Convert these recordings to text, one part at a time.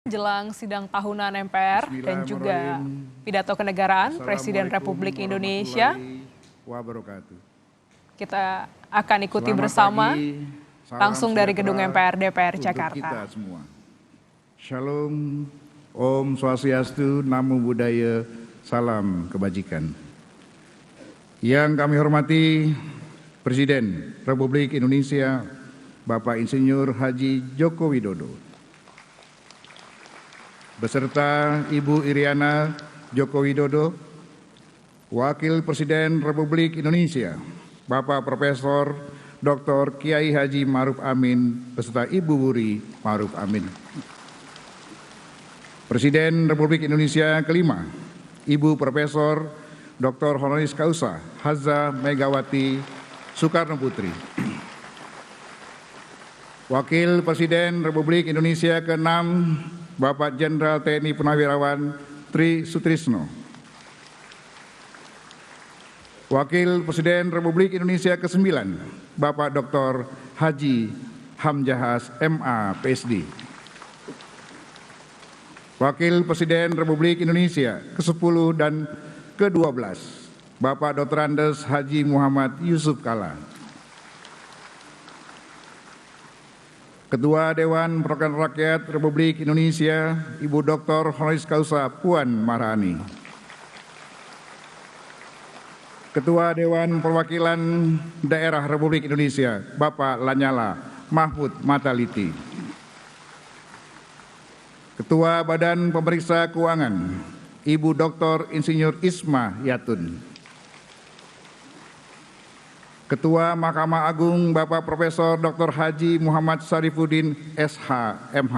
Jelang sidang tahunan MPR dan juga pidato kenegaraan Presiden Republik Indonesia, kita akan ikuti bersama langsung dari gedung MPR DPR Jakarta. Kita semua. Shalom, Om Swastiastu, Namo Buddhaya, salam kebajikan. Yang kami hormati Presiden Republik Indonesia, Bapak Insinyur Haji Joko Widodo, beserta Ibu Iriana Joko Widodo, Wakil Presiden Republik Indonesia, Bapak Profesor Dr. Kiai Haji Ma'ruf Amin, beserta Ibu Wuri Ma'ruf Amin. Presiden Republik Indonesia kelima, Ibu Profesor Dr. Honoris Causa Haza Megawati Soekarno Putri. Wakil Presiden Republik Indonesia keenam, Bapak Jenderal TNI Purnawirawan Tri Sutrisno. Wakil Presiden Republik Indonesia ke-9, Bapak Dr. Haji Hamzahas MA PSD. Wakil Presiden Republik Indonesia ke-10 dan ke-12, Bapak Dr. Andes Haji Muhammad Yusuf Kalla. Ketua Dewan Perwakilan Rakyat Republik Indonesia, Ibu Dr. Honoris Causa Puan Maharani. Ketua Dewan Perwakilan Daerah Republik Indonesia, Bapak Lanyala Mahfud Mataliti. Ketua Badan Pemeriksa Keuangan, Ibu Dr. Insinyur Isma Yatun. Ketua Mahkamah Agung Bapak Profesor Dr. Haji Muhammad Syarifuddin SH MH.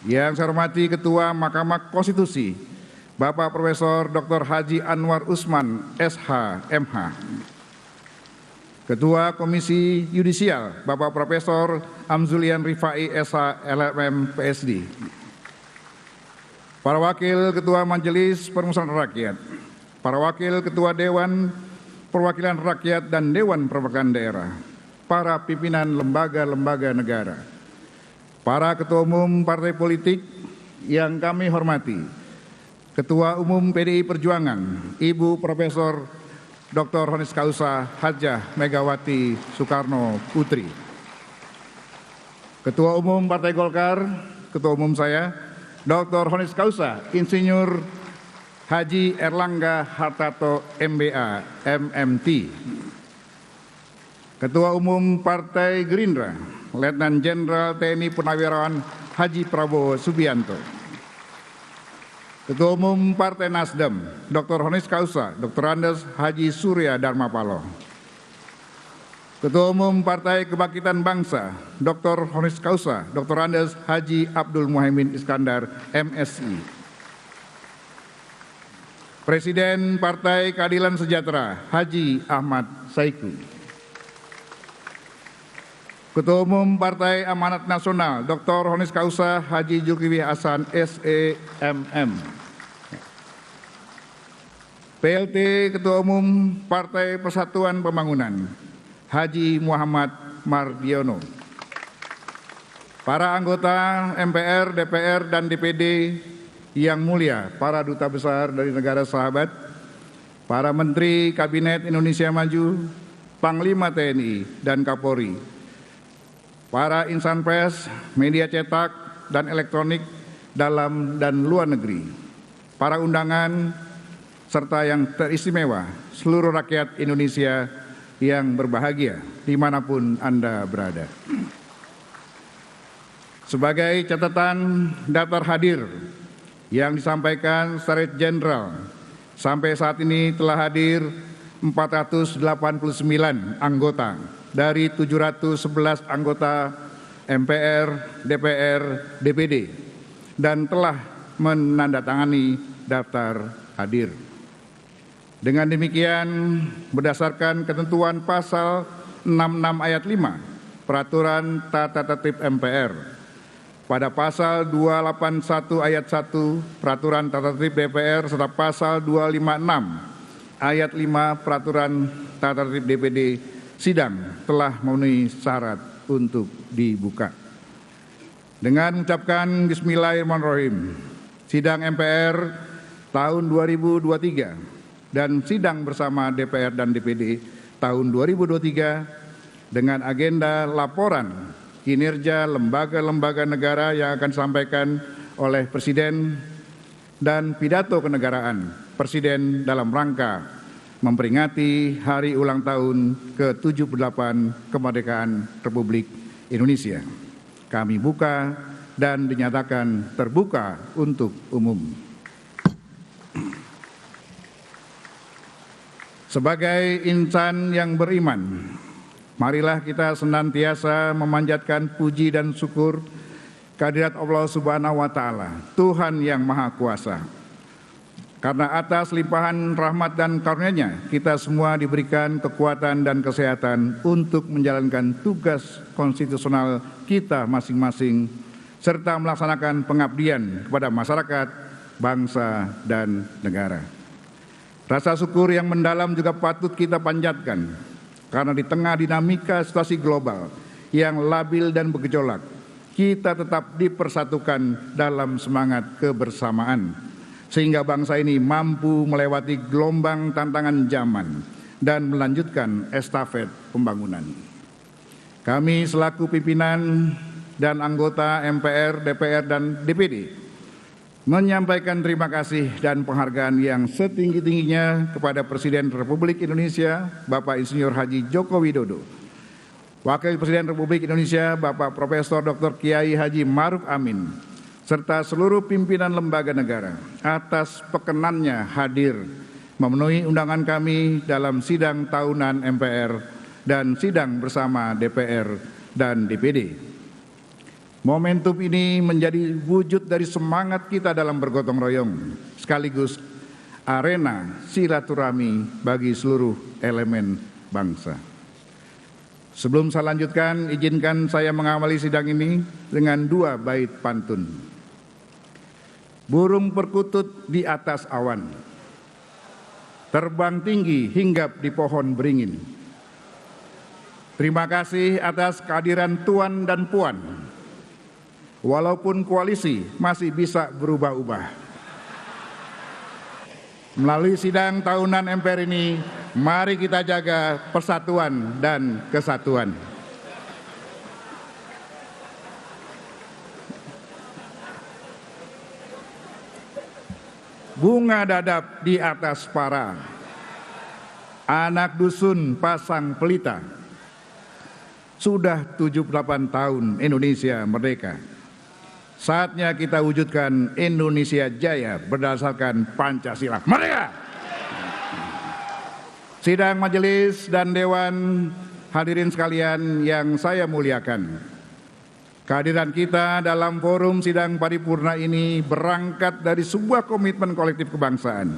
Yang saya hormati Ketua Mahkamah Konstitusi Bapak Profesor Dr. Haji Anwar Usman SH MH. Ketua Komisi Yudisial Bapak Profesor Amzulian Rifai SH LLM PSD. Para Wakil Ketua Majelis Permusyawaratan Rakyat, para Wakil Ketua Dewan Perwakilan Rakyat dan Dewan Perwakilan Daerah, para pimpinan lembaga-lembaga negara, para ketua umum partai politik yang kami hormati, Ketua Umum PDI Perjuangan, Ibu Profesor Dr. Honoris Causa Hajah Megawati Soekarno Putri, Ketua Umum Partai Golkar, Ketua Umum saya, Dr. Honoris Causa Insinyur Haji Erlangga Hartarto MBA MMT. Ketua Umum Partai Gerindra, Letnan Jenderal TNI Purnawirawan Haji Prabowo Subianto. Ketua Umum Partai Nasdem, Dr. Honoris Causa Dr. Andes Haji Surya Dharmapalo. Ketua Umum Partai Kebangkitan Bangsa, Dr. Honoris Causa Dr. Andes Haji Abdul Muhaimin Iskandar MSI. Presiden Partai Keadilan Sejahtera, Haji Ahmad Saiku. Ketua Umum Partai Amanat Nasional, Dr. Honoris Causa Haji Zulkifli Hasan SEMM. PLT Ketua Umum Partai Persatuan Pembangunan, Haji Muhammad Mardiono. Para anggota MPR, DPR, dan DPD yang mulia, para duta besar dari negara sahabat, para Menteri Kabinet Indonesia Maju, Panglima TNI dan Kapolri, para insan pers, media cetak dan elektronik dalam dan luar negeri, para undangan, serta yang teristimewa, seluruh rakyat Indonesia yang berbahagia dimanapun Anda berada. Sebagai catatan daftar hadir yang disampaikan Sekretariat Jenderal, sampai saat ini telah hadir 489 anggota dari 711 anggota MPR, DPR, DPD, dan telah menandatangani daftar hadir. Dengan demikian, berdasarkan ketentuan pasal 66 ayat 5 Peraturan Tata Tertib MPR, pada pasal 281 ayat 1 Peraturan Tata Tertib DPR serta pasal 256 ayat 5 Peraturan Tata Tertib DPD, sidang telah memenuhi syarat untuk dibuka. Dengan mengucapkan Bismillahirrahmanirrahim, sidang MPR tahun 2023 dan sidang bersama DPR dan DPD tahun 2023 dengan agenda laporan kinerja lembaga-lembaga negara yang akan disampaikan oleh Presiden dan pidato kenegaraan Presiden dalam rangka memperingati hari ulang tahun ke-78 kemerdekaan Republik Indonesia. Kami buka dan dinyatakan terbuka untuk umum. Sebagai insan yang beriman, marilah kita senantiasa memanjatkan puji dan syukur kehadirat Allah Subhanahu wa Ta'ala, Tuhan yang Maha Kuasa. Karena atas limpahan rahmat dan karunia-Nya, kita semua diberikan kekuatan dan kesehatan untuk menjalankan tugas konstitusional kita masing-masing, serta melaksanakan pengabdian kepada masyarakat, bangsa, dan negara. Rasa syukur yang mendalam juga patut kita panjatkan, karena di tengah dinamika situasi global yang labil dan bergejolak, kita tetap dipersatukan dalam semangat kebersamaan, sehingga bangsa ini mampu melewati gelombang tantangan zaman dan melanjutkan estafet pembangunan. Kami selaku pimpinan dan anggota MPR, DPR, dan DPD menyampaikan terima kasih dan penghargaan yang setinggi-tingginya kepada Presiden Republik Indonesia, Bapak Insinyur Haji Joko Widodo, Wakil Presiden Republik Indonesia, Bapak Profesor Dr. Kiai Haji Ma'ruf Amin, serta seluruh pimpinan lembaga negara atas perkenannya hadir memenuhi undangan kami dalam sidang tahunan MPR dan sidang bersama DPR dan DPD. Momentum ini menjadi wujud dari semangat kita dalam bergotong royong, sekaligus arena silaturahmi bagi seluruh elemen bangsa. Sebelum saya lanjutkan, izinkan saya mengawali sidang ini dengan 2 bait pantun. Burung perkutut di atas awan, terbang tinggi hinggap di pohon beringin. Terima kasih atas kehadiran Tuan dan Puan. Walaupun koalisi masih bisa berubah-ubah. Melalui sidang tahunan MPR ini, mari kita jaga persatuan dan kesatuan. Bunga dadap di atas para, anak dusun pasang pelita. Sudah 78 tahun Indonesia merdeka. Saatnya kita wujudkan Indonesia Jaya berdasarkan Pancasila. Merdeka! Sidang majelis dan dewan hadirin sekalian yang saya muliakan. Kehadiran kita dalam forum sidang paripurna ini berangkat dari sebuah komitmen kolektif kebangsaan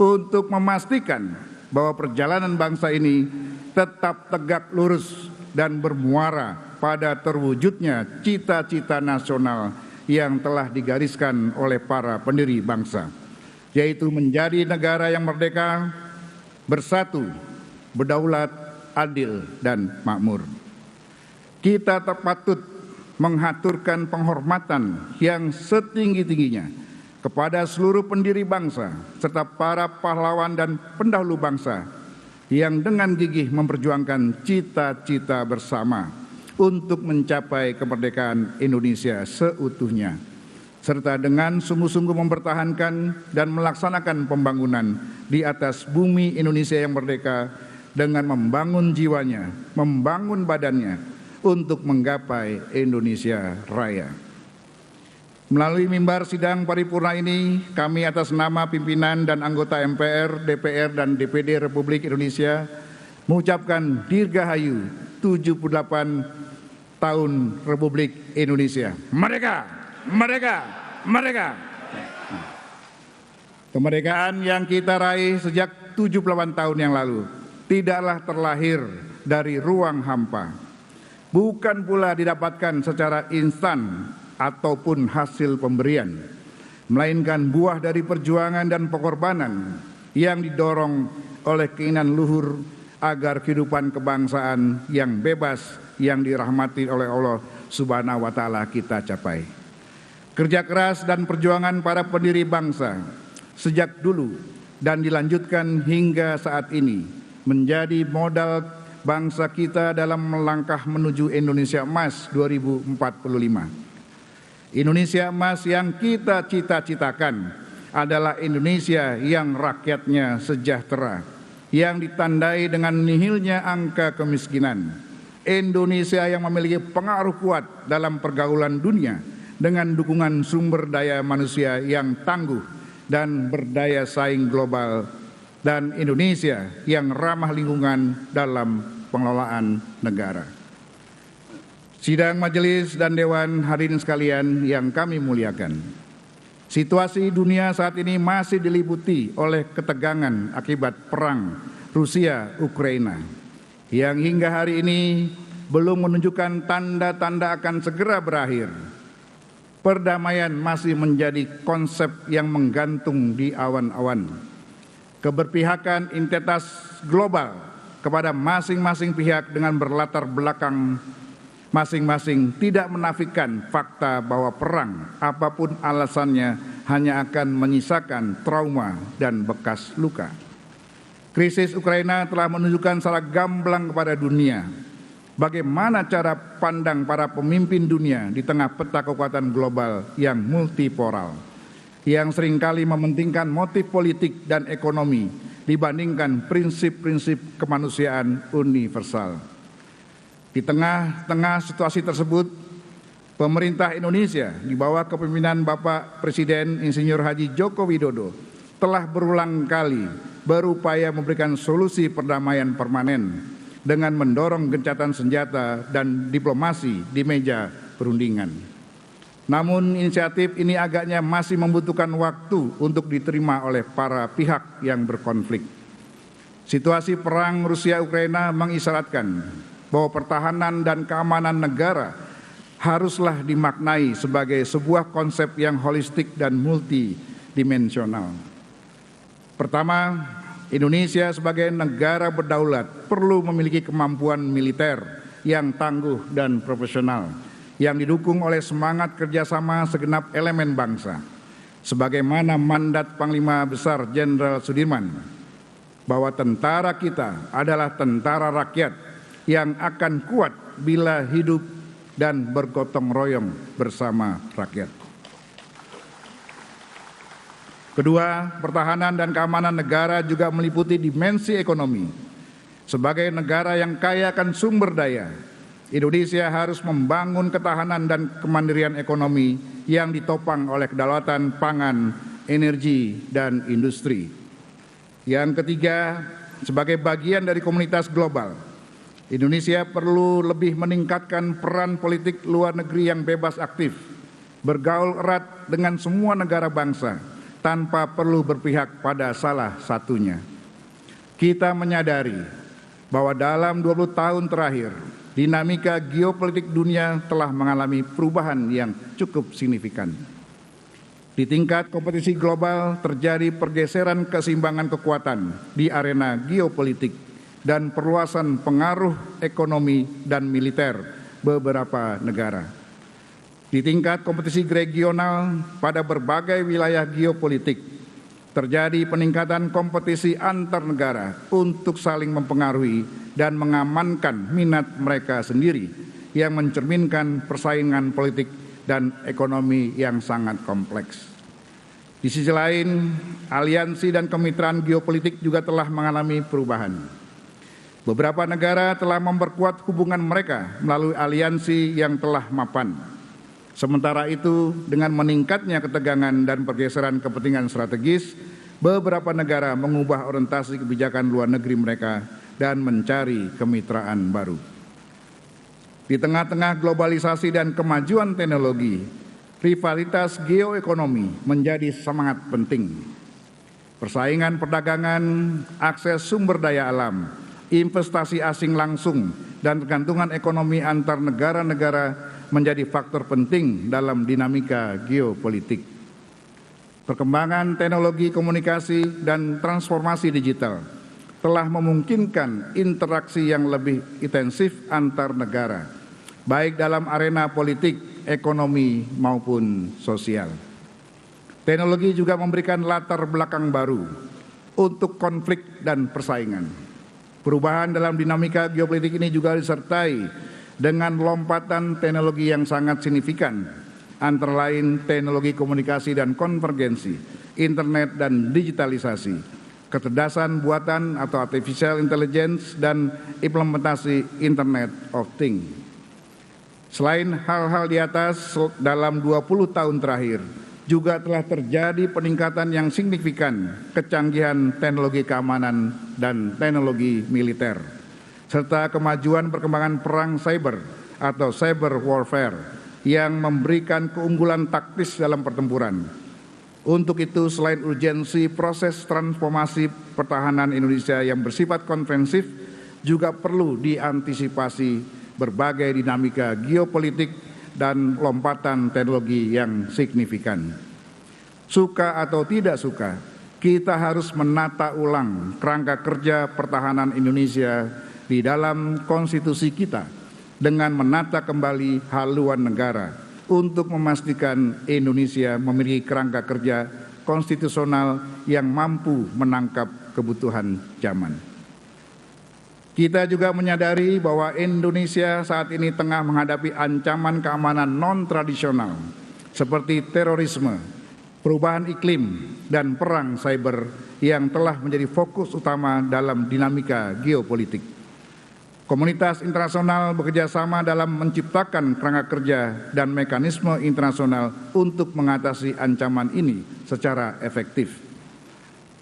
untuk memastikan bahwa perjalanan bangsa ini tetap tegak lurus dan bermuara pada terwujudnya cita-cita nasional yang telah digariskan oleh para pendiri bangsa, yaitu menjadi negara yang merdeka, bersatu, berdaulat, adil, dan makmur. Kita patut menghaturkan penghormatan yang setinggi-tingginya kepada seluruh pendiri bangsa serta para pahlawan dan pendahulu bangsa yang dengan gigih memperjuangkan cita-cita bersama untuk mencapai kemerdekaan Indonesia seutuhnya, serta dengan sungguh-sungguh mempertahankan dan melaksanakan pembangunan di atas bumi Indonesia yang merdeka dengan membangun jiwanya, membangun badannya, untuk menggapai Indonesia Raya. Melalui mimbar sidang paripurna ini, kami atas nama pimpinan dan anggota MPR, DPR, dan DPD Republik Indonesia mengucapkan Dirgahayu 78 tahun Republik Indonesia. Merdeka! Merdeka! Merdeka! Kemerdekaan yang kita raih sejak 78 tahun yang lalu tidaklah terlahir dari ruang hampa, bukan pula didapatkan secara instan ataupun hasil pemberian, melainkan buah dari perjuangan dan pengorbanan yang didorong oleh keinginan luhur agar kehidupan kebangsaan yang bebas, yang dirahmati oleh Allah Subhanahu wa Ta'ala kita capai. Kerja keras dan perjuangan para pendiri bangsa sejak dulu dan dilanjutkan hingga saat ini menjadi modal bangsa kita dalam melangkah menuju Indonesia Emas 2045. Indonesia Emas yang kita cita-citakan adalah Indonesia yang rakyatnya sejahtera, yang ditandai dengan nihilnya angka kemiskinan. Indonesia yang memiliki pengaruh kuat dalam pergaulan dunia dengan dukungan sumber daya manusia yang tangguh dan berdaya saing global, dan Indonesia yang ramah lingkungan dalam pengelolaan negara. Sidang majelis dan dewan hadirin sekalian yang kami muliakan. Situasi dunia saat ini masih diliputi oleh ketegangan akibat perang Rusia-Ukraina yang hingga hari ini belum menunjukkan tanda-tanda akan segera berakhir. Perdamaian masih menjadi konsep yang menggantung di awan-awan. Keberpihakan entitas global kepada masing-masing pihak dengan berlatar belakang masing-masing tidak menafikan fakta bahwa perang, apapun alasannya, hanya akan menyisakan trauma dan bekas luka. Krisis Ukraina telah menunjukkan secara gamblang kepada dunia bagaimana cara pandang para pemimpin dunia di tengah peta kekuatan global yang multipolar, yang seringkali mementingkan motif politik dan ekonomi dibandingkan prinsip-prinsip kemanusiaan universal. Di tengah-tengah situasi tersebut, pemerintah Indonesia di bawah kepemimpinan Bapak Presiden Insinyur Haji Joko Widodo telah berulang kali berupaya memberikan solusi perdamaian permanen dengan mendorong gencatan senjata dan diplomasi di meja perundingan. Namun inisiatif ini agaknya masih membutuhkan waktu untuk diterima oleh para pihak yang berkonflik. Situasi perang Rusia-Ukraina mengisyaratkan bahwa pertahanan dan keamanan negara haruslah dimaknai sebagai sebuah konsep yang holistik dan multidimensional. Pertama, Indonesia sebagai negara berdaulat perlu memiliki kemampuan militer yang tangguh dan profesional, yang didukung oleh semangat kerjasama segenap elemen bangsa. Sebagaimana mandat Panglima Besar Jenderal Sudirman, bahwa tentara kita adalah tentara rakyat yang akan kuat bila hidup dan bergotong royong bersama rakyat. Kedua, pertahanan dan keamanan negara juga meliputi dimensi ekonomi. Sebagai negara yang kaya akan sumber daya, Indonesia harus membangun ketahanan dan kemandirian ekonomi yang ditopang oleh kedaulatan pangan, energi, dan industri. Yang ketiga, sebagai bagian dari komunitas global, Indonesia perlu lebih meningkatkan peran politik luar negeri yang bebas aktif, bergaul erat dengan semua negara bangsa tanpa perlu berpihak pada salah satunya. Kita menyadari bahwa dalam 20 tahun terakhir, dinamika geopolitik dunia telah mengalami perubahan yang cukup signifikan. Di tingkat kompetisi global terjadi pergeseran keseimbangan kekuatan di arena geopolitik dan perluasan pengaruh ekonomi dan militer beberapa negara. Di tingkat kompetisi regional pada berbagai wilayah geopolitik, terjadi peningkatan kompetisi antar negara untuk saling mempengaruhi dan mengamankan minat mereka sendiri yang mencerminkan persaingan politik dan ekonomi yang sangat kompleks. Di sisi lain, aliansi dan kemitraan geopolitik juga telah mengalami perubahan. Beberapa negara telah memperkuat hubungan mereka melalui aliansi yang telah mapan. Sementara itu, dengan meningkatnya ketegangan dan pergeseran kepentingan strategis, beberapa negara mengubah orientasi kebijakan luar negeri mereka dan mencari kemitraan baru. Di tengah-tengah globalisasi dan kemajuan teknologi, rivalitas geoekonomi menjadi sangat penting. Persaingan perdagangan, akses sumber daya alam, investasi asing langsung, dan kegantungan ekonomi antar negara-negara menjadi faktor penting dalam dinamika geopolitik. Perkembangan teknologi komunikasi dan transformasi digital telah memungkinkan interaksi yang lebih intensif antar negara, baik dalam arena politik, ekonomi, maupun sosial. Teknologi juga memberikan latar belakang baru untuk konflik dan persaingan. Perubahan dalam dinamika geopolitik ini juga disertai dengan lompatan teknologi yang sangat signifikan, antara lain teknologi komunikasi dan konvergensi, internet dan digitalisasi, kecerdasan buatan atau artificial intelligence, dan implementasi Internet of Things. Selain hal-hal di atas, dalam 20 tahun terakhir juga telah terjadi peningkatan yang signifikan kecanggihan teknologi keamanan dan teknologi militer, serta kemajuan perkembangan perang cyber atau cyber warfare yang memberikan keunggulan taktis dalam pertempuran. Untuk itu, selain urgensi proses transformasi pertahanan Indonesia yang bersifat konvensif, juga perlu diantisipasi berbagai dinamika geopolitik dan lompatan teknologi yang signifikan. Suka atau tidak suka, kita harus menata ulang kerangka kerja pertahanan Indonesia di dalam konstitusi kita dengan menata kembali haluan negara untuk memastikan Indonesia memiliki kerangka kerja konstitusional yang mampu menangkap kebutuhan zaman. Kita juga menyadari bahwa Indonesia saat ini tengah menghadapi ancaman keamanan non-tradisional seperti terorisme, perubahan iklim, dan perang cyber yang telah menjadi fokus utama dalam dinamika geopolitik. Komunitas internasional bekerjasama dalam menciptakan kerangka kerja dan mekanisme internasional untuk mengatasi ancaman ini secara efektif.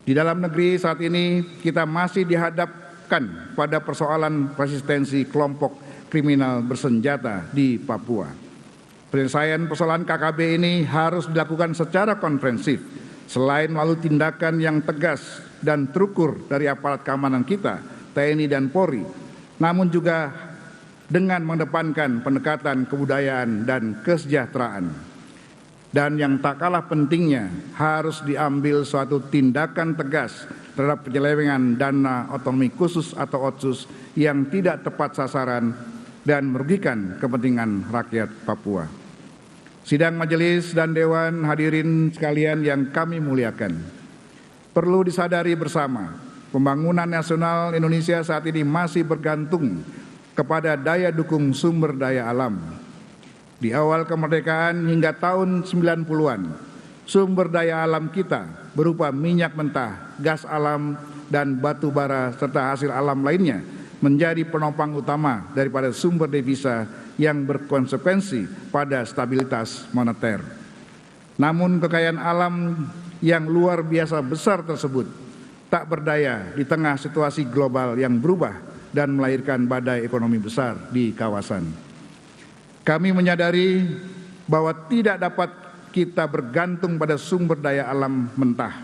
Di dalam negeri saat ini kita masih dihadapkan pada persoalan resistensi kelompok kriminal bersenjata di Papua. Penyelesaian persoalan KKB ini harus dilakukan secara komprehensif, selain melalui tindakan yang tegas dan terukur dari aparat keamanan kita, TNI dan Polri, namun juga dengan mengedepankan pendekatan kebudayaan dan kesejahteraan. Dan yang tak kalah pentingnya, harus diambil suatu tindakan tegas terhadap penyelewengan dana otonomi khusus atau otsus yang tidak tepat sasaran dan merugikan kepentingan rakyat Papua. Sidang majelis dan dewan hadirin sekalian yang kami muliakan, perlu disadari bersama, pembangunan nasional Indonesia saat ini masih bergantung kepada daya dukung sumber daya alam. Di awal kemerdekaan hingga tahun 90-an, sumber daya alam kita berupa minyak mentah, gas alam, dan batu bara serta hasil alam lainnya menjadi penopang utama daripada sumber devisa yang berkonsekuensi pada stabilitas moneter. Namun kekayaan alam yang luar biasa besar tersebut tak berdaya di tengah situasi global yang berubah dan melahirkan badai ekonomi besar di kawasan. Kami menyadari bahwa tidak dapat kita bergantung pada sumber daya alam mentah.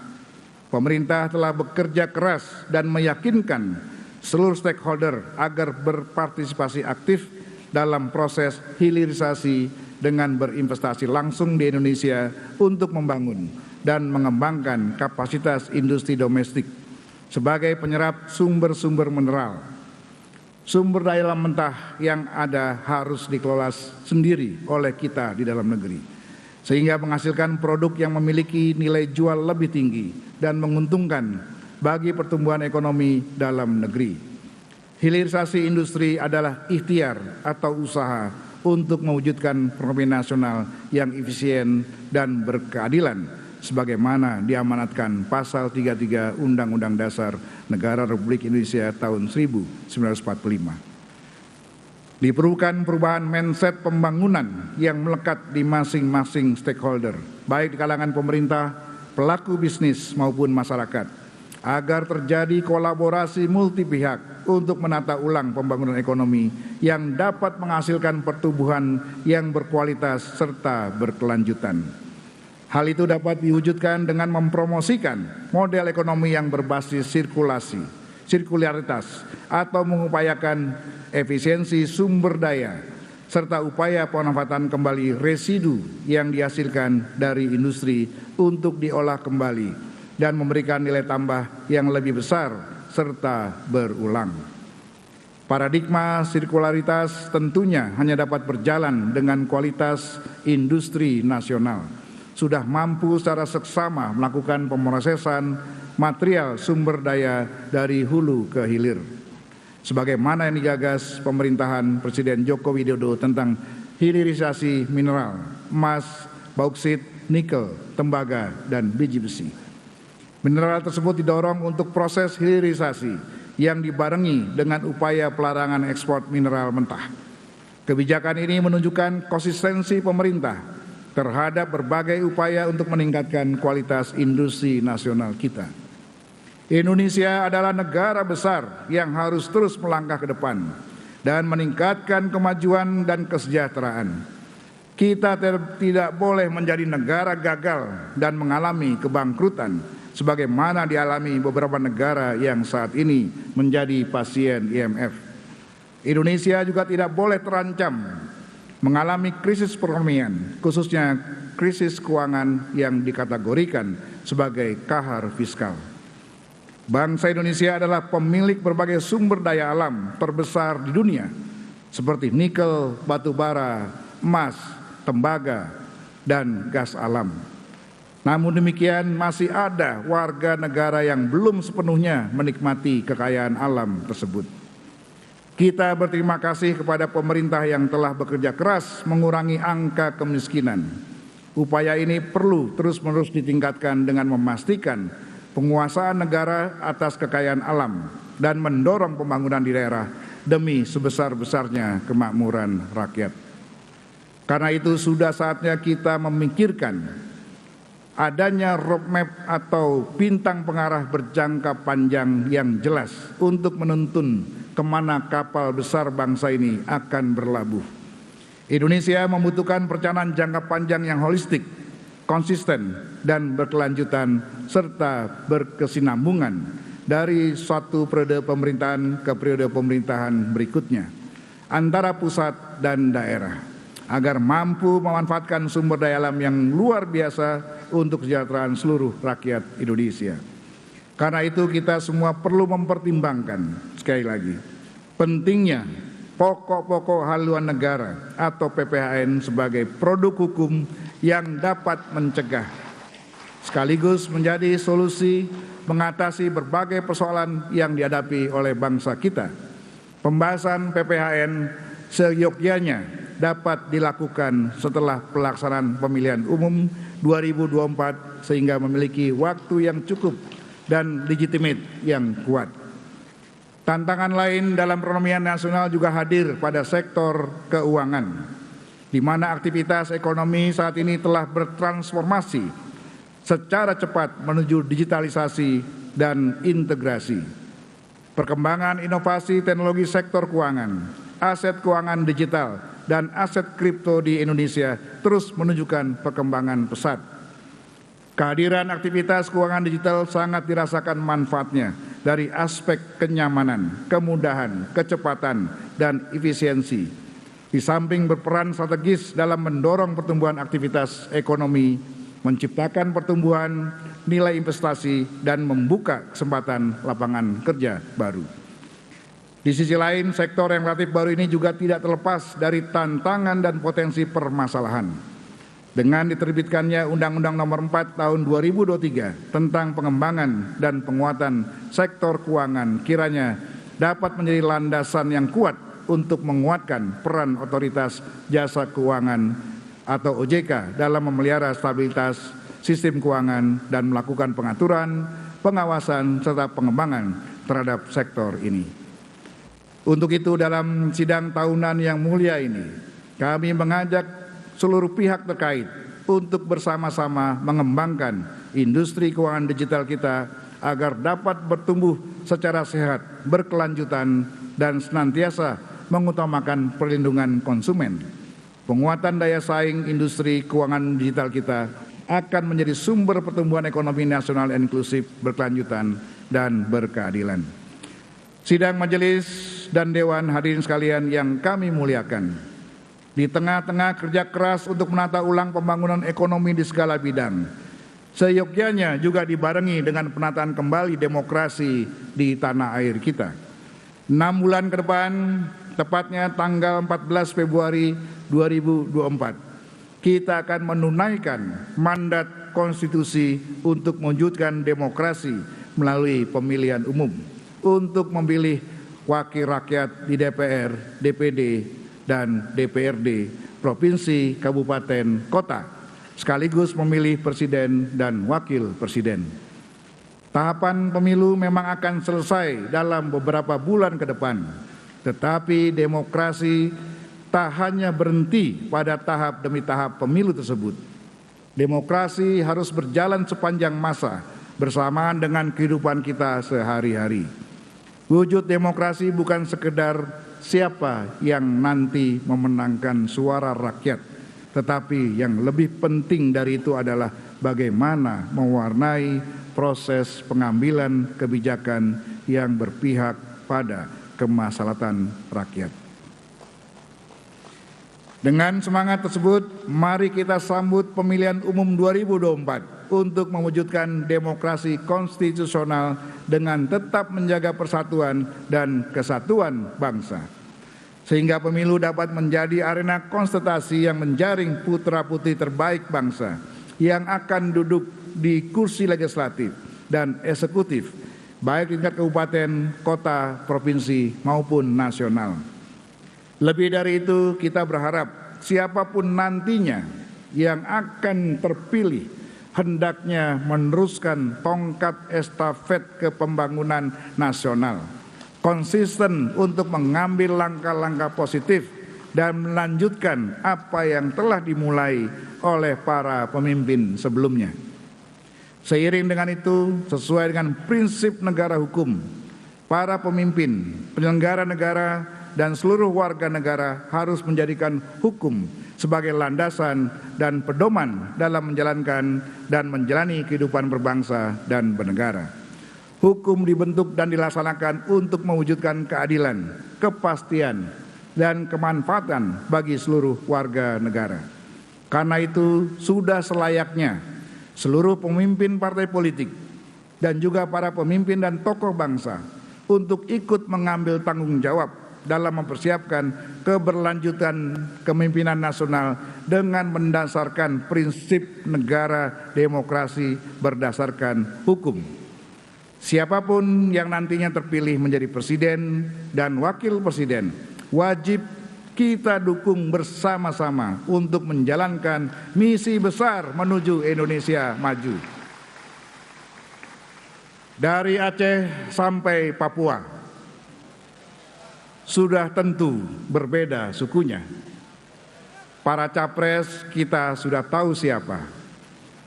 Pemerintah telah bekerja keras dan meyakinkan seluruh stakeholder agar berpartisipasi aktif dalam proses hilirisasi dengan berinvestasi langsung di Indonesia untuk membangun dan mengembangkan kapasitas industri domestik sebagai penyerap sumber-sumber mineral. Sumber daya alam mentah yang ada harus dikelola sendiri oleh kita di dalam negeri, sehingga menghasilkan produk yang memiliki nilai jual lebih tinggi dan menguntungkan bagi pertumbuhan ekonomi dalam negeri. Hilirisasi industri adalah ikhtiar atau usaha untuk mewujudkan ekonomi nasional yang efisien dan berkeadilan, sebagaimana diamanatkan Pasal 33 Undang-Undang Dasar Negara Republik Indonesia tahun 1945. Diperlukan perubahan mindset pembangunan yang melekat di masing-masing stakeholder, baik di kalangan pemerintah, pelaku bisnis maupun masyarakat, agar terjadi kolaborasi multi pihak untuk menata ulang pembangunan ekonomi yang dapat menghasilkan pertumbuhan yang berkualitas serta berkelanjutan. Hal itu dapat diwujudkan dengan mempromosikan model ekonomi yang berbasis sirkularitas, atau mengupayakan efisiensi sumber daya, serta upaya pemanfaatan kembali residu yang dihasilkan dari industri untuk diolah kembali dan memberikan nilai tambah yang lebih besar serta berulang. Paradigma sirkularitas tentunya hanya dapat berjalan dengan kualitas industri nasional. Sudah mampu secara seksama melakukan pemrosesan material sumber daya dari hulu ke hilir. Sebagaimana yang digagas pemerintahan Presiden Joko Widodo tentang hilirisasi mineral, emas, bauksit, nikel, tembaga, dan biji besi. Mineral tersebut didorong untuk proses hilirisasi yang dibarengi dengan upaya pelarangan ekspor mineral mentah. Kebijakan ini menunjukkan konsistensi pemerintah terhadap berbagai upaya untuk meningkatkan kualitas industri nasional kita. Indonesia adalah negara besar yang harus terus melangkah ke depan dan meningkatkan kemajuan dan kesejahteraan. Kita tidak boleh menjadi negara gagal dan mengalami kebangkrutan sebagaimana dialami beberapa negara yang saat ini menjadi pasien IMF. Indonesia juga tidak boleh terancam mengalami krisis perekonomian, khususnya krisis keuangan yang dikategorikan sebagai kahar fiskal. Bangsa Indonesia adalah pemilik berbagai sumber daya alam terbesar di dunia, seperti nikel, batu bara, emas, tembaga, dan gas alam. Namun demikian masih ada warga negara yang belum sepenuhnya menikmati kekayaan alam tersebut. Kita berterima kasih kepada pemerintah yang telah bekerja keras mengurangi angka kemiskinan. Upaya ini perlu terus-menerus ditingkatkan dengan memastikan penguasaan negara atas kekayaan alam dan mendorong pembangunan di daerah demi sebesar-besarnya kemakmuran rakyat. Karena itu sudah saatnya kita memikirkan adanya roadmap atau bintang pengarah berjangka panjang yang jelas untuk menuntun kemana kapal besar bangsa ini akan berlabuh. Indonesia membutuhkan perencanaan jangka panjang yang holistik, konsisten, dan berkelanjutan serta berkesinambungan dari suatu periode pemerintahan ke periode pemerintahan berikutnya antara pusat dan daerah, agar mampu memanfaatkan sumber daya alam yang luar biasa untuk kesejahteraan seluruh rakyat Indonesia. Karena itu kita semua perlu mempertimbangkan sekali lagi pentingnya pokok-pokok haluan negara atau PPHN sebagai produk hukum yang dapat mencegah sekaligus menjadi solusi mengatasi berbagai persoalan yang dihadapi oleh bangsa kita. Pembahasan PPHN seyogyanya dapat dilakukan setelah pelaksanaan pemilihan umum 2024 sehingga memiliki waktu yang cukup dan legitimate yang kuat. Tantangan lain dalam perekonomian nasional juga hadir pada sektor keuangan, di mana aktivitas ekonomi saat ini telah bertransformasi secara cepat menuju digitalisasi dan integrasi. Perkembangan inovasi teknologi sektor keuangan, aset keuangan digital, dan aset kripto di Indonesia terus menunjukkan perkembangan pesat. Kehadiran aktivitas keuangan digital sangat dirasakan manfaatnya dari aspek kenyamanan, kemudahan, kecepatan, dan efisiensi. Di samping berperan strategis dalam mendorong pertumbuhan aktivitas ekonomi, menciptakan pertumbuhan nilai investasi, dan membuka kesempatan lapangan kerja baru. Di sisi lain, sektor yang relatif baru ini juga tidak terlepas dari tantangan dan potensi permasalahan. Dengan diterbitkannya Undang-Undang Nomor 4 Tahun 2023 tentang pengembangan dan penguatan sektor keuangan kiranya dapat menjadi landasan yang kuat untuk menguatkan peran Otoritas Jasa Keuangan atau OJK dalam memelihara stabilitas sistem keuangan dan melakukan pengaturan, pengawasan, serta pengembangan terhadap sektor ini. Untuk itu dalam sidang tahunan yang mulia ini, kami mengajak seluruh pihak terkait untuk bersama-sama mengembangkan industri keuangan digital kita agar dapat bertumbuh secara sehat, berkelanjutan, dan senantiasa mengutamakan perlindungan konsumen. Penguatan daya saing industri keuangan digital kita akan menjadi sumber pertumbuhan ekonomi nasional inklusif, berkelanjutan, dan berkeadilan. Sidang majelis dan dewan hadirin sekalian yang kami muliakan, di tengah-tengah kerja keras untuk menata ulang pembangunan ekonomi di segala bidang, seyogyanya juga dibarengi dengan penataan kembali demokrasi di tanah air kita. 6 bulan ke depan, tepatnya tanggal 14 Februari 2024, kita akan menunaikan mandat konstitusi untuk mewujudkan demokrasi melalui pemilihan umum untuk memilih wakil rakyat di DPR, DPD, dan DPRD provinsi, kabupaten, kota, sekaligus memilih presiden dan wakil presiden. Tahapan pemilu memang akan selesai dalam beberapa bulan ke depan, tetapi demokrasi tak hanya berhenti pada tahap demi tahap pemilu tersebut. Demokrasi harus berjalan sepanjang masa bersamaan dengan kehidupan kita sehari-hari. Wujud demokrasi bukan sekedar siapa yang nanti memenangkan suara rakyat, tetapi yang lebih penting dari itu adalah bagaimana mewarnai proses pengambilan kebijakan yang berpihak pada kemaslahatan rakyat. Dengan semangat tersebut, mari kita sambut pemilihan umum 2024 untuk mewujudkan demokrasi konstitusional dengan tetap menjaga persatuan dan kesatuan bangsa. Sehingga pemilu dapat menjadi arena konsultasi yang menjaring putra-putri terbaik bangsa yang akan duduk di kursi legislatif dan eksekutif, baik tingkat kabupaten, kota, provinsi, maupun nasional. Lebih dari itu, kita berharap siapapun nantinya yang akan terpilih hendaknya meneruskan tongkat estafet kepembangunan nasional, konsisten untuk mengambil langkah-langkah positif dan melanjutkan apa yang telah dimulai oleh para pemimpin sebelumnya. Seiring dengan itu, sesuai dengan prinsip negara hukum, para pemimpin, penyelenggara negara, dan seluruh warga negara harus menjadikan hukum sebagai landasan dan pedoman dalam menjalankan dan menjalani kehidupan berbangsa dan bernegara. Hukum dibentuk dan dilaksanakan untuk mewujudkan keadilan, kepastian, dan kemanfaatan bagi seluruh warga negara. Karena itu, sudah selayaknya seluruh pemimpin partai politik dan juga para pemimpin dan tokoh bangsa untuk ikut mengambil tanggung jawab dalam mempersiapkan keberlanjutan kepemimpinan nasional dengan mendasarkan prinsip negara demokrasi berdasarkan hukum. Siapapun yang nantinya terpilih menjadi presiden dan wakil presiden, wajib kita dukung bersama-sama untuk menjalankan misi besar menuju Indonesia maju. Dari Aceh sampai Papua, sudah tentu berbeda sukunya. Para capres kita sudah tahu siapa,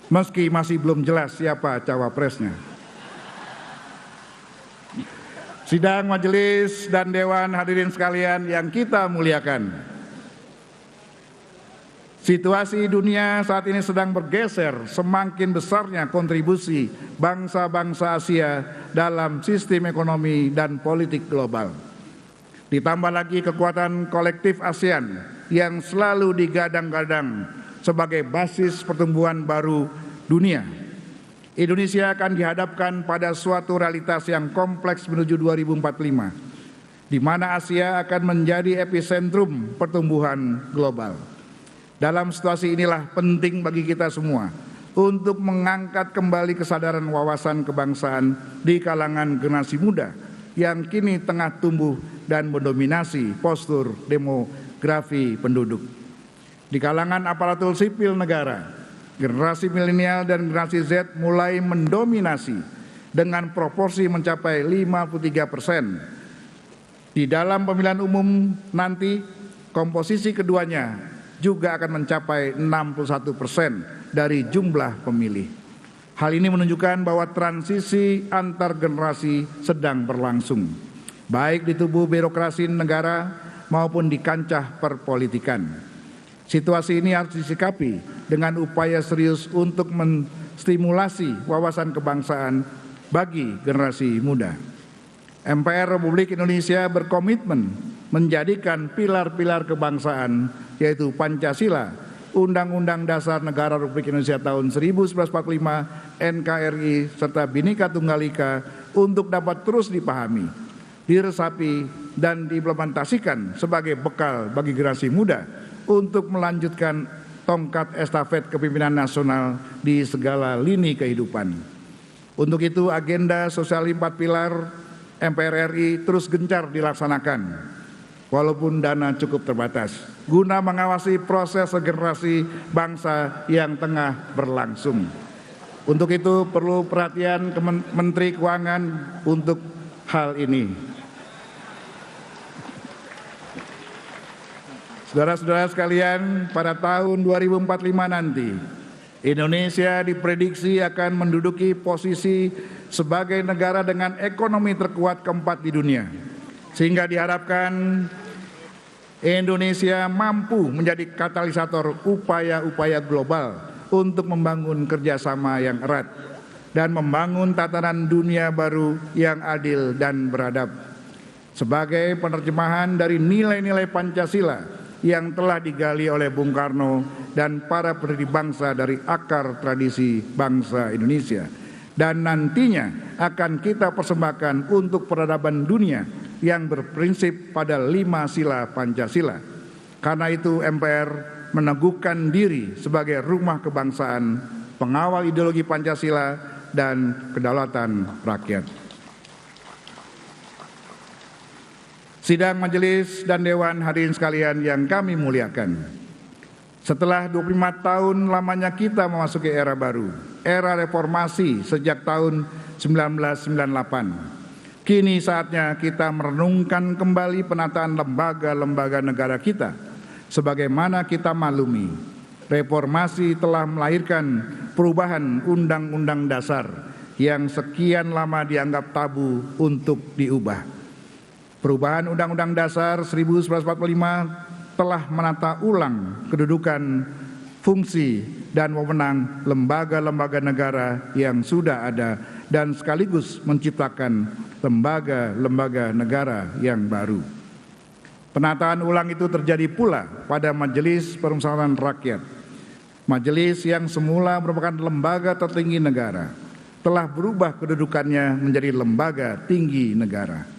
meski masih belum jelas siapa cawapresnya. Sidang majelis dan dewan hadirin sekalian yang kita muliakan. Situasi dunia saat ini sedang bergeser, semakin besarnya kontribusi bangsa-bangsa Asia dalam sistem ekonomi dan politik global. Ditambah lagi kekuatan kolektif ASEAN yang selalu digadang-gadang sebagai basis pertumbuhan baru dunia. Indonesia akan dihadapkan pada suatu realitas yang kompleks menuju 2045, di mana Asia akan menjadi epicentrum pertumbuhan global. Dalam situasi inilah penting bagi kita semua untuk mengangkat kembali kesadaran wawasan kebangsaan di kalangan generasi muda yang kini tengah tumbuh dan mendominasi postur demografi penduduk. Di kalangan aparatur sipil negara, generasi milenial dan generasi Z mulai mendominasi dengan proporsi mencapai 53%. Di dalam pemilihan umum nanti, komposisi keduanya juga akan mencapai 61% dari jumlah pemilih. Hal ini menunjukkan bahwa transisi antar generasi sedang berlangsung, baik di tubuh birokrasi negara maupun di kancah perpolitikan. Situasi ini harus disikapi dengan upaya serius untuk menstimulasi wawasan kebangsaan bagi generasi muda. MPR Republik Indonesia berkomitmen menjadikan pilar-pilar kebangsaan yaitu Pancasila, Undang-Undang Dasar Negara Republik Indonesia tahun 1945, NKRI, serta Bhinneka Tunggal Ika untuk dapat terus dipahami, diresapi, dan diimplementasikan sebagai bekal bagi generasi muda untuk melanjutkan tongkat estafet kepemimpinan nasional di segala lini kehidupan. Untuk itu agenda sosial 4 pilar MPR RI terus gencar dilaksanakan, walaupun dana cukup terbatas, guna mengawasi proses regenerasi bangsa yang tengah berlangsung. Untuk itu perlu perhatian Menteri Keuangan untuk hal ini. Saudara-saudara sekalian, pada tahun 2045 nanti, Indonesia diprediksi akan menduduki posisi sebagai negara dengan ekonomi terkuat keempat di dunia. Sehingga diharapkan Indonesia mampu menjadi katalisator upaya-upaya global untuk membangun kerjasama yang erat dan membangun tatanan dunia baru yang adil dan beradab. Sebagai penerjemahan dari nilai-nilai Pancasila yang telah digali oleh Bung Karno dan para pendiri bangsa dari akar tradisi bangsa Indonesia, dan nantinya akan kita persembahkan untuk peradaban dunia yang berprinsip pada 5 sila Pancasila. Karena itu MPR meneguhkan diri sebagai rumah kebangsaan, pengawal ideologi Pancasila dan kedaulatan rakyat. Sidang majelis dan dewan hadirin sekalian yang kami muliakan. Setelah 25 tahun lamanya kita memasuki era baru, era reformasi sejak tahun 1998. Kini saatnya kita merenungkan kembali penataan lembaga-lembaga negara kita. Sebagaimana kita maklumi, reformasi telah melahirkan perubahan Undang-Undang Dasar yang sekian lama dianggap tabu untuk diubah. Perubahan Undang-Undang Dasar 1945 telah menata ulang kedudukan, fungsi, dan wewenang lembaga-lembaga negara yang sudah ada dan sekaligus menciptakan lembaga-lembaga negara yang baru. Penataan ulang itu terjadi pula pada Majelis Permusyawaratan Rakyat. Majelis yang semula merupakan lembaga tertinggi negara telah berubah kedudukannya menjadi lembaga tinggi negara.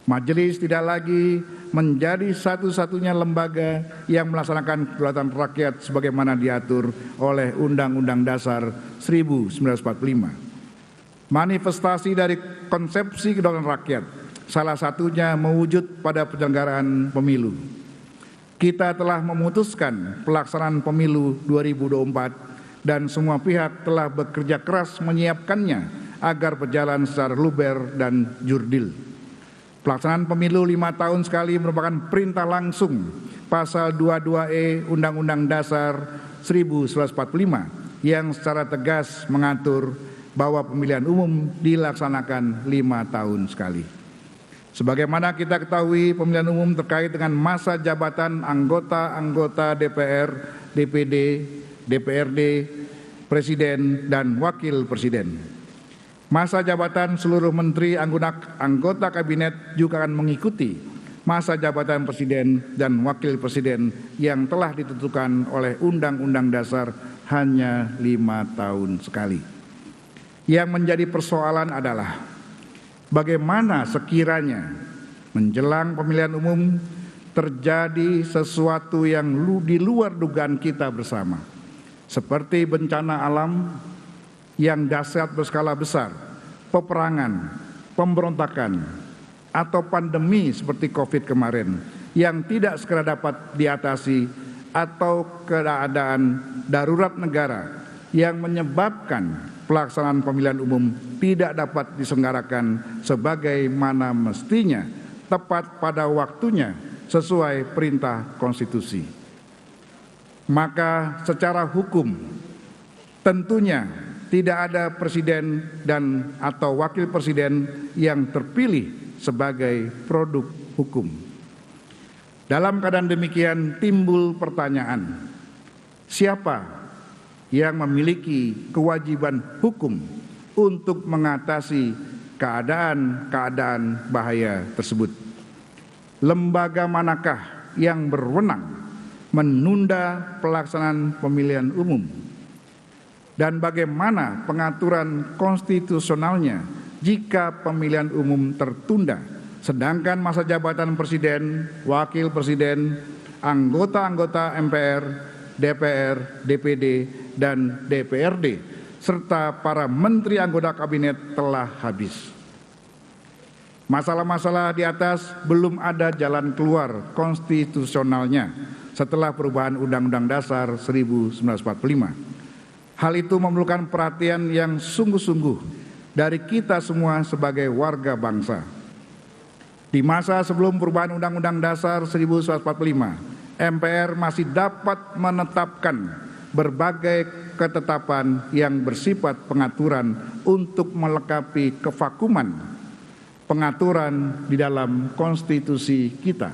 Majelis tidak lagi menjadi satu-satunya lembaga yang melaksanakan kedaulatan rakyat sebagaimana diatur oleh Undang-Undang Dasar 1945. Manifestasi dari konsepsi kedaulatan rakyat, salah satunya mewujud pada penyelenggaraan pemilu. Kita telah memutuskan pelaksanaan pemilu 2024 dan semua pihak telah bekerja keras menyiapkannya agar berjalan secara luber dan jurdil. Pelaksanaan pemilu 5 tahun sekali merupakan perintah langsung pasal 22E Undang-Undang Dasar 1945 yang secara tegas mengatur bahwa pemilihan umum dilaksanakan 5 tahun sekali. Sebagaimana kita ketahui, pemilihan umum terkait dengan masa jabatan anggota-anggota DPR, DPD, DPRD, Presiden, dan Wakil Presiden. Masa jabatan seluruh menteri anggota kabinet juga akan mengikuti masa jabatan presiden dan wakil presiden yang telah ditentukan oleh Undang-Undang Dasar hanya 5 tahun sekali. Yang menjadi persoalan adalah bagaimana sekiranya menjelang pemilihan umum terjadi sesuatu yang di luar dugaan kita bersama, seperti bencana alam yang dahsyat berskala besar, peperangan, pemberontakan, atau pandemi seperti COVID kemarin yang tidak segera dapat diatasi, atau keadaan darurat negara yang menyebabkan pelaksanaan pemilihan umum tidak dapat diselenggarakan sebagaimana mestinya, tepat pada waktunya sesuai perintah konstitusi. Maka secara hukum tentunya tidak ada presiden dan atau wakil presiden yang terpilih sebagai produk hukum. Dalam keadaan demikian timbul pertanyaan, siapa yang memiliki kewajiban hukum untuk mengatasi keadaan-keadaan bahaya tersebut? Lembaga manakah yang berwenang menunda pelaksanaan pemilihan umum? Dan bagaimana pengaturan konstitusionalnya jika pemilihan umum tertunda sedangkan masa jabatan Presiden, Wakil Presiden, anggota-anggota MPR, DPR, DPD, dan DPRD, serta para menteri anggota kabinet telah habis. Masalah-masalah di atas belum ada jalan keluar konstitusionalnya setelah perubahan Undang-Undang Dasar 1945. Hal itu memerlukan perhatian yang sungguh-sungguh dari kita semua sebagai warga bangsa. Di masa sebelum perubahan Undang-Undang Dasar 1945, MPR masih dapat menetapkan berbagai ketetapan yang bersifat pengaturan untuk melengkapi kevakuman pengaturan di dalam konstitusi kita.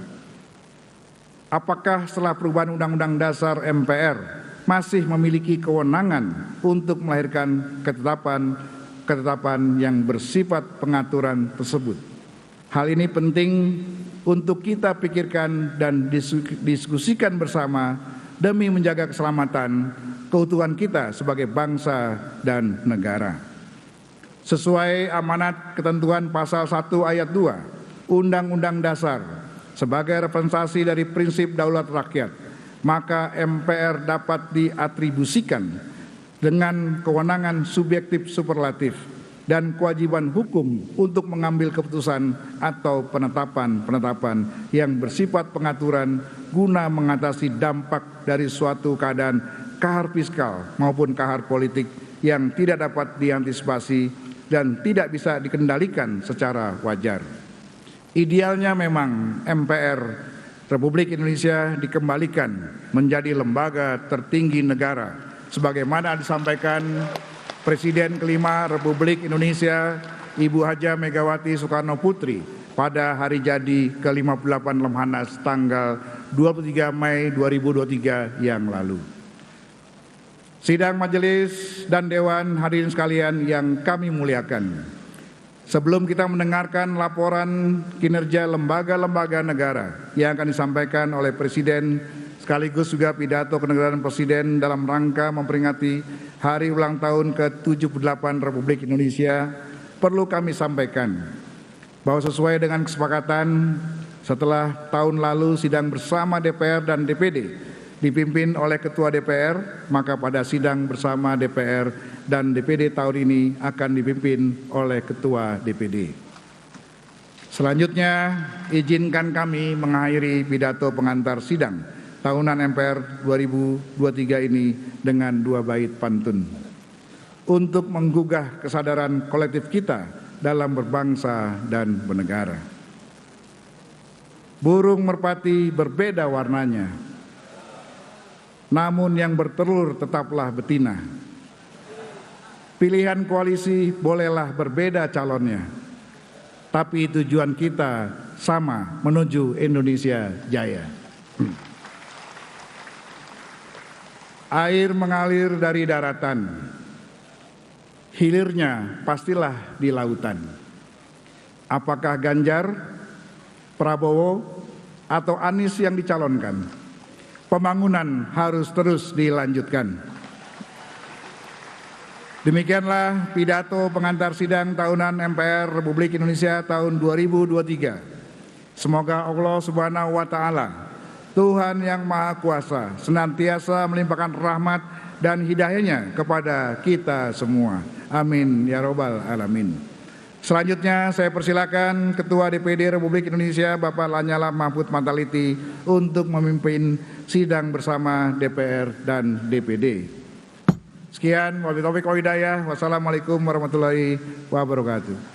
Apakah setelah perubahan Undang-Undang Dasar MPR masih memiliki kewenangan untuk melahirkan ketetapan yang bersifat pengaturan tersebut? Hal ini penting untuk kita pikirkan dan diskusikan bersama demi menjaga keselamatan keutuhan kita sebagai bangsa dan negara. Sesuai amanat ketentuan pasal 1 ayat 2 Undang-Undang Dasar sebagai representasi dari prinsip daulat rakyat, maka MPR dapat diatribusikan dengan kewenangan subjektif superlatif dan kewajiban hukum untuk mengambil keputusan atau penetapan yang bersifat pengaturan guna mengatasi dampak dari suatu keadaan kahar fiskal maupun kahar politik yang tidak dapat diantisipasi dan tidak bisa dikendalikan secara wajar. Idealnya memang MPR Republik Indonesia dikembalikan menjadi lembaga tertinggi negara sebagaimana disampaikan Presiden kelima Republik Indonesia Ibu Haja Megawati Soekarno Putri pada hari jadi ke-58 Lemhanas tanggal 23 Mei 2023 yang lalu. Sidang majelis dan dewan hadirin sekalian yang kami muliakan. Sebelum kita mendengarkan laporan kinerja lembaga-lembaga negara yang akan disampaikan oleh Presiden sekaligus juga pidato kenegaraan Presiden dalam rangka memperingati hari ulang tahun ke-78 Republik Indonesia, perlu kami sampaikan bahwa sesuai dengan kesepakatan setelah tahun lalu sidang bersama DPR dan DPD dipimpin oleh Ketua DPR, maka pada sidang bersama DPR dan DPD tahun ini akan dipimpin oleh Ketua DPD. Selanjutnya, izinkan kami mengakhiri pidato pengantar sidang tahunan MPR 2023 ini dengan 2 bait pantun untuk menggugah kesadaran kolektif kita dalam berbangsa dan bernegara. Burung merpati berbeda warnanya, namun yang bertelur tetaplah betina. Pilihan koalisi bolehlah berbeda calonnya, tapi tujuan kita sama, menuju Indonesia Jaya. Air mengalir dari daratan, hilirnya pastilah di lautan. Apakah Ganjar, Prabowo, atau Anies yang dicalonkan? Pembangunan harus terus dilanjutkan. Demikianlah pidato pengantar sidang tahunan MPR Republik Indonesia tahun 2023. Semoga Allah Subhanahu wa Ta'ala, Tuhan yang Maha Kuasa, senantiasa melimpahkan rahmat dan hidayahnya kepada kita semua. Amin ya robbal alamin. Selanjutnya saya persilakan Ketua DPD Republik Indonesia Bapak Lanyala Mahfud Mataliti untuk memimpin sidang bersama DPR dan DPD. Sekian, wabillahi taufiq wal hidayah. Wassalamualaikum warahmatullahi wabarakatuh.